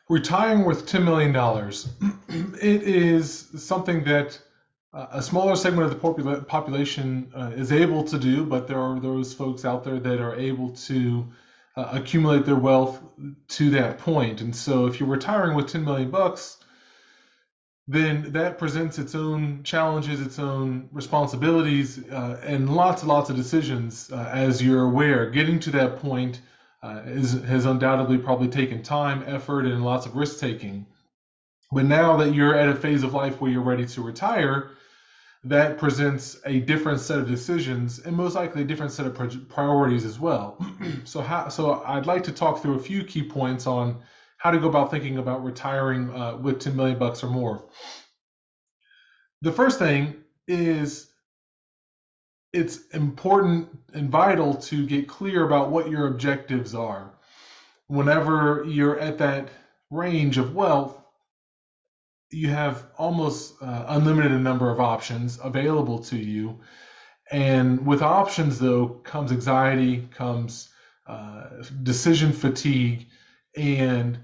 Retiring with $10 million. It is something that a smaller segment of the population is able to do, but there are those folks out there that are able to accumulate their wealth to that point. And so if you're retiring with 10 million bucks, then that presents its own challenges, its own responsibilities, and lots and lots of decisions. As you're aware, getting to that point has undoubtedly probably taken time, effort, and lots of risk taking. But now that you're at a phase of life where you're ready to retire, that presents a different set of decisions and most likely a different set of priorities as well. So I'd like to talk through a few key points on how to go about thinking about retiring with 10 million bucks or more. The first thing is it's important and vital to get clear about what your objectives are. Whenever you're at that range of wealth, you have almost unlimited number of options available to you. And with options, though, comes anxiety, comes decision fatigue, and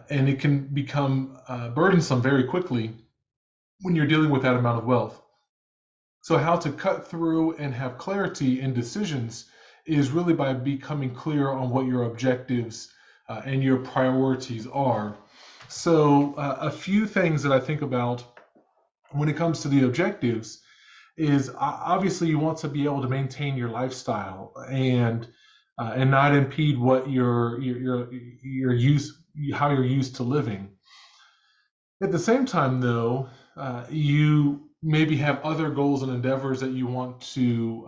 it can become burdensome very quickly when you're dealing with that amount of wealth. So how to cut through and have clarity in decisions is really by becoming clear on what your objectives and your priorities are. So a few things that I think about when it comes to the objectives is obviously you want to be able to maintain your lifestyle and not impede what your how you're used to living. At the same time, though, you maybe have other goals and endeavors that you want to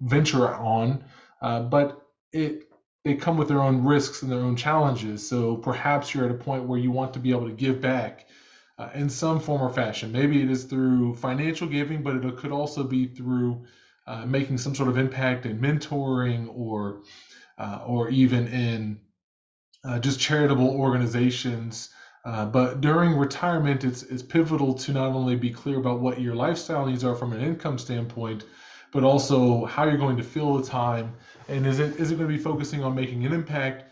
venture on, but they come with their own risks and their own challenges. So perhaps you're at a point where you want to be able to give back in some form or fashion. Maybe it is through financial giving, but it could also be through making some sort of impact in mentoring or even in just charitable organizations. But during retirement, it's pivotal to not only be clear about what your lifestyle needs are from an income standpoint, but also how you're going to fill the time. And is it going to be focusing on making an impact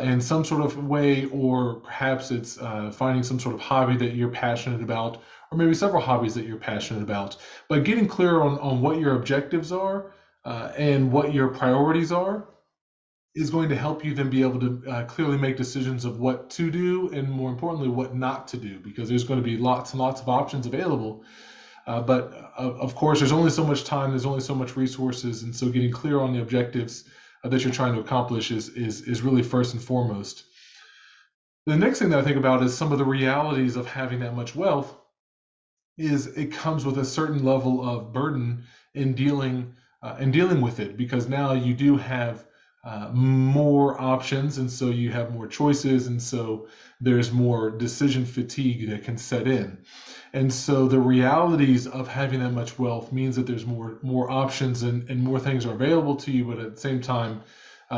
in some sort of way, or perhaps it's finding some sort of hobby that you're passionate about, or maybe several hobbies that you're passionate about. But getting clear on what your objectives are and what your priorities are is going to help you then be able to clearly make decisions of what to do and more importantly what not to do, because there's going to be lots and lots of options available, but of course there's only so much time, there's only so much resources, and so getting clear on the objectives that you're trying to accomplish is really first and foremost. The next thing that I think about is some of the realities of having that much wealth is it comes with a certain level of burden in dealing with it, because now you do have more options, and so you have more choices, and so there's more decision fatigue that can set in. And so the realities of having that much wealth means that there's more options and more things are available to you, but at the same time,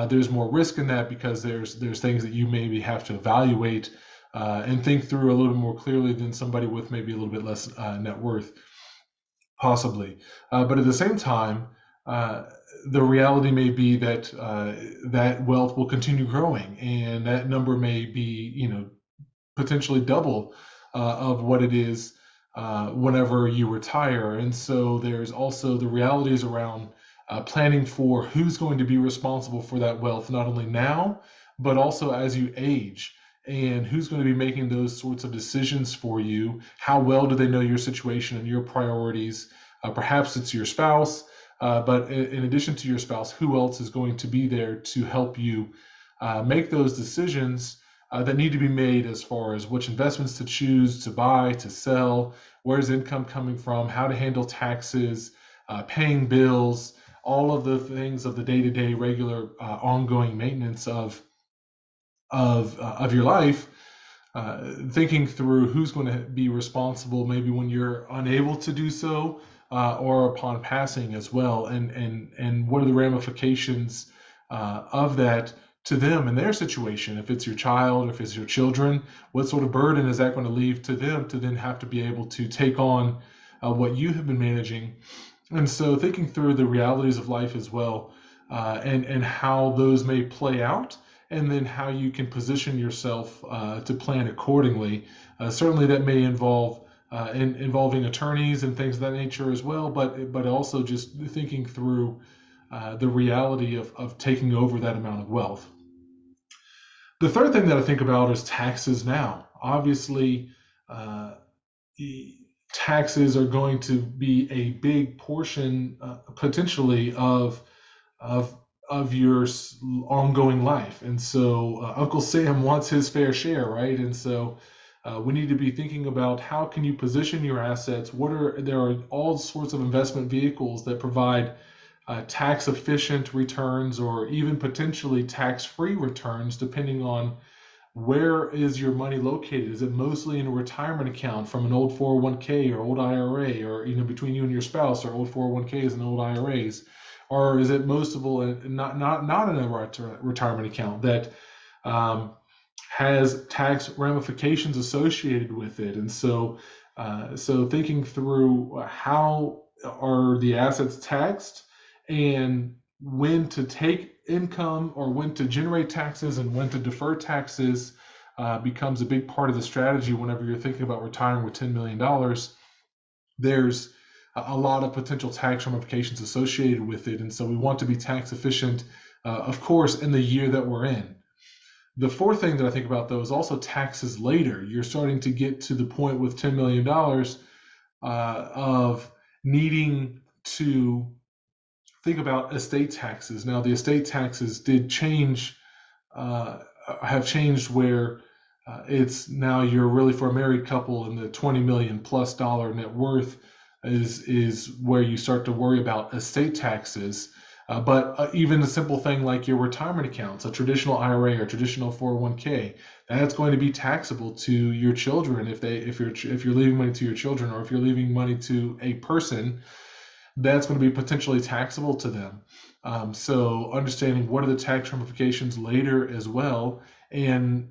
there's more risk in that because there's things that you maybe have to evaluate and think through a little bit more clearly than somebody with maybe a little bit less net worth, possibly. But at the same time, the reality may be that that wealth will continue growing, and that number may be, potentially double of what it is whenever you retire. And so there's also the realities around planning for who's going to be responsible for that wealth, not only now, but also as you age. And who's going to be making those sorts of decisions for you? How well do they know your situation and your priorities? Perhaps it's your spouse, but in addition to your spouse, who else is going to be there to help you make those decisions that need to be made as far as which investments to choose, to buy, to sell, where's income coming from, how to handle taxes, paying bills, all of the things of the day-to-day regular ongoing maintenance of your life, thinking through who's going to be responsible maybe when you're unable to do so, or upon passing as well, and what are the ramifications of that to them and their situation. If it's your child, or if it's your children, what sort of burden is that going to leave to them to then have to be able to take on what you have been managing? And so thinking through the realities of life as well, and how those may play out, and then how you can position yourself to plan accordingly. Certainly, that may involving attorneys and things of that nature as well, but also just thinking through the reality of taking over that amount of wealth. The third thing that I think about is taxes now. Obviously, uh, taxes are going to be a big portion potentially of of your ongoing life, and so Uncle Sam wants his fair share, right? And so we need to be thinking about how can you position your assets. There are all sorts of investment vehicles that provide tax efficient returns or even potentially tax free returns, depending on where is your money located? Is it mostly in a retirement account from an old 401k or old IRA, or between you and your spouse, or old 401ks and old IRAs, or is it most of all not in a retirement account that has tax ramifications associated with it? And so, so thinking through how are the assets taxed, and when to take income or when to generate taxes and when to defer taxes becomes a big part of the strategy whenever you're thinking about retiring with $10 million. There's a lot of potential tax ramifications associated with it. And so we want to be tax efficient, of course, in the year that we're in. The fourth thing that I think about, though, is also taxes later. You're starting to get to the point with $10 million of needing to think about estate taxes. Now, the estate taxes did change, have changed where it's now you're really, for a married couple, and the $20 million plus net worth is where you start to worry about estate taxes. But even a simple thing like your retirement accounts, a traditional IRA or traditional 401k, that's going to be taxable to your children if you're leaving money to your children, or if you're leaving money to a person, that's going to be potentially taxable to them. So understanding what are the tax ramifications later as well, and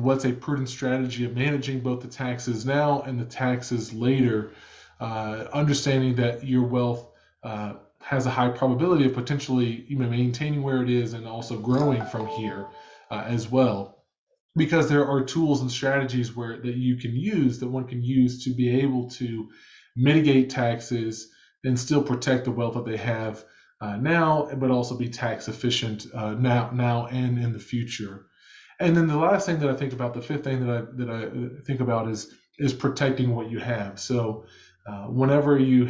what's a prudent strategy of managing both the taxes now and the taxes later, understanding that your wealth has a high probability of potentially maintaining where it is and also growing from here as well, because there are tools and strategies that you can use, that one can use to be able to mitigate taxes and still protect the wealth that they have now, but also be tax efficient now and in the future. And then the last thing that I think about, the fifth thing that I think about is protecting what you have. So whenever you're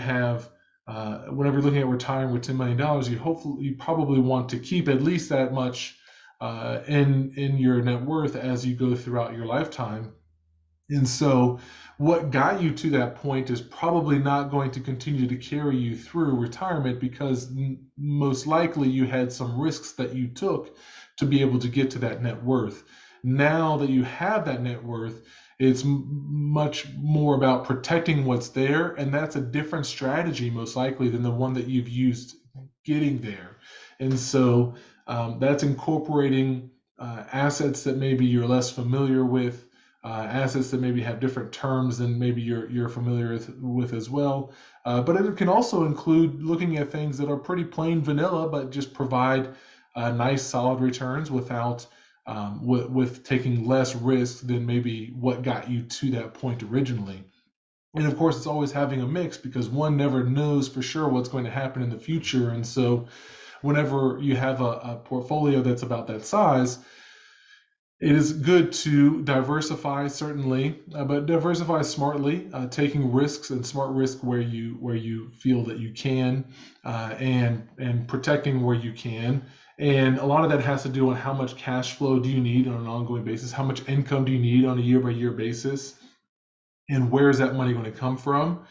looking at retiring with $10 million, you probably want to keep at least that much in your net worth as you go throughout your lifetime. And so what got you to that point is probably not going to continue to carry you through retirement, because most likely you had some risks that you took to be able to get to that net worth. Now that you have that net worth, it's much more about protecting what's there, and that's a different strategy most likely than the one that you've used getting there. And so that's incorporating assets that maybe you're less familiar with, assets that maybe have different terms than maybe you're familiar with as well. But it can also include looking at things that are pretty plain vanilla, but just provide nice solid returns without with taking less risk than maybe what got you to that point originally. And of course, it's always having a mix, because one never knows for sure what's going to happen in the future. And so whenever you have a portfolio that's about that size, it is good to diversify, certainly, but diversify smartly, taking risks and smart risk where you feel that you can, and protecting where you can. And a lot of that has to do on how much cash flow do you need on an ongoing basis, how much income do you need on a year-by-year basis, and where is that money going to come from,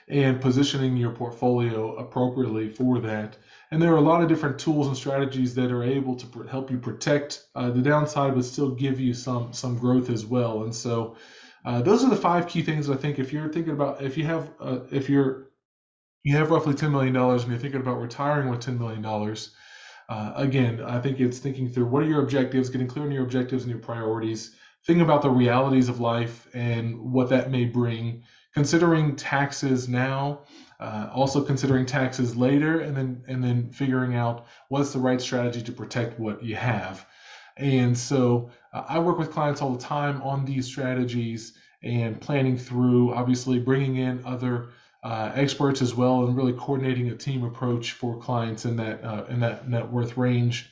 and positioning your portfolio appropriately for that. And there are a lot of different tools and strategies that are able to help you protect the downside, but still give you some growth as well. And so those are the 5 key things. I think if you're thinking about, if you have roughly $10 million and you're thinking about retiring with $10 million, again, I think it's thinking through what are your objectives, getting clear on your objectives and your priorities, thinking about the realities of life and what that may bring, considering taxes now, also considering taxes later, and then figuring out what's the right strategy to protect what you have. And so I work with clients all the time on these strategies and planning through, obviously bringing in other experts as well, and really coordinating a team approach for clients in that net worth range.